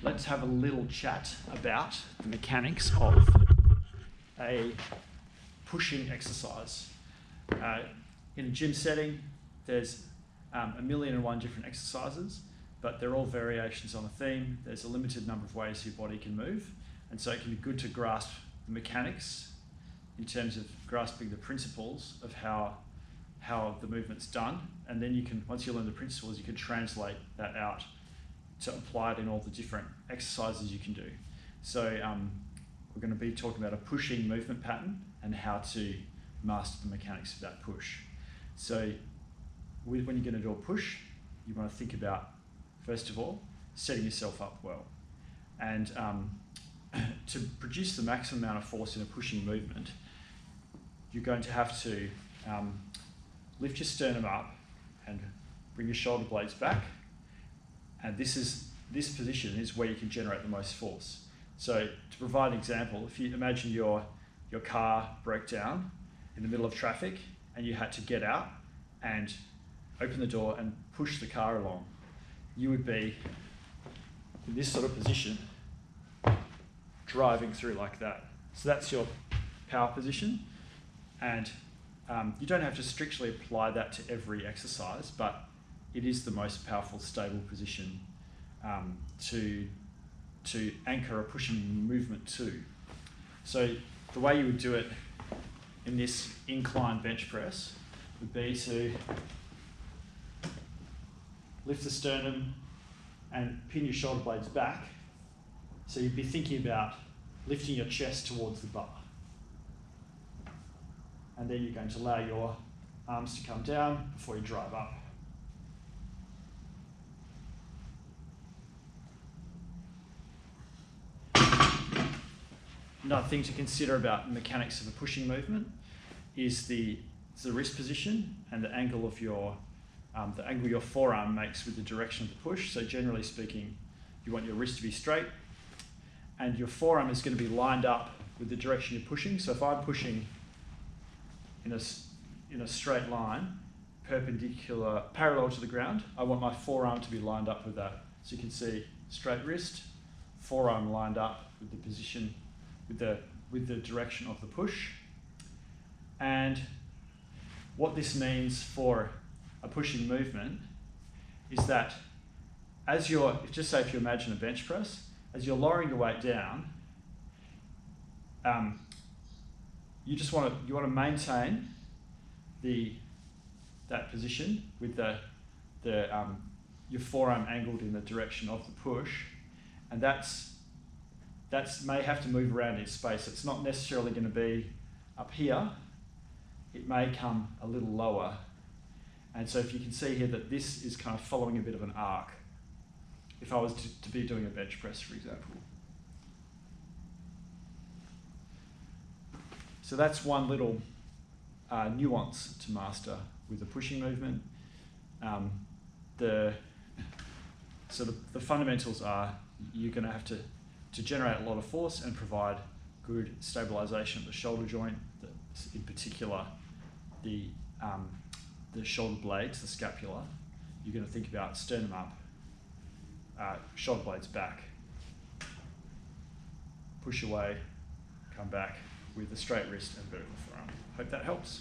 let's have a little chat about the mechanics of a pushing exercise. In a gym setting, there's 1,000,001 different exercises, but they're all variations on a theme. There's a limited number of ways your body can move, and so it can be good to grasp the mechanics in terms of grasping the principles of how the movement's done, and then you can, once you learn the principles, you can translate that out to apply it in all the different exercises you can do. So we're going to be talking about a pushing movement pattern and how to master the mechanics of that push. So when you're going to do a push, you want to think about, first of all, setting yourself up well. And to produce the maximum amount of force in a pushing movement, you're going to have to lift your sternum up and bring your shoulder blades back. And this position is where you can generate the most force. So to provide an example, if you imagine your car broke down in the middle of traffic and you had to get out and open the door and push the car along, you would be in this sort of position, driving through like that. So that's your power position. And you don't have to strictly apply that to every exercise, but it is the most powerful, stable position to anchor a pushing movement to. So the way you would do it in this incline bench press would be to lift the sternum and pin your shoulder blades back. So you'd be thinking about lifting your chest towards the bar. And then you're going to allow your arms to come down before you drive up. Another thing to consider about the mechanics of a pushing movement is the wrist position and the angle of your forearm makes with the direction of the push. So generally speaking, you want your wrist to be straight, and your forearm is going to be lined up with the direction you're pushing. So if I'm pushing in a straight line, parallel to the ground, I want my forearm to be lined up with that. So you can see straight wrist, forearm lined up with the position, with the direction of the push. And what this means for a pushing movement is that if you imagine a bench press, as you're lowering your weight down, you want to maintain that position with your forearm angled in the direction of the push, and that's may have to move around in space. It's not necessarily going to be up here. It may come a little lower, and so if you can see here that this is kind of following a bit of an arc. If I was to be doing a bench press, for example. So that's one little nuance to master with the pushing movement. The fundamentals are you're going to have to generate a lot of force and provide good stabilization of the shoulder joint, in particular the shoulder blades, the scapula. You're going to think about sternum up, shoulder blades back, push away, come back with a straight wrist and vertical forearm. Hope that helps.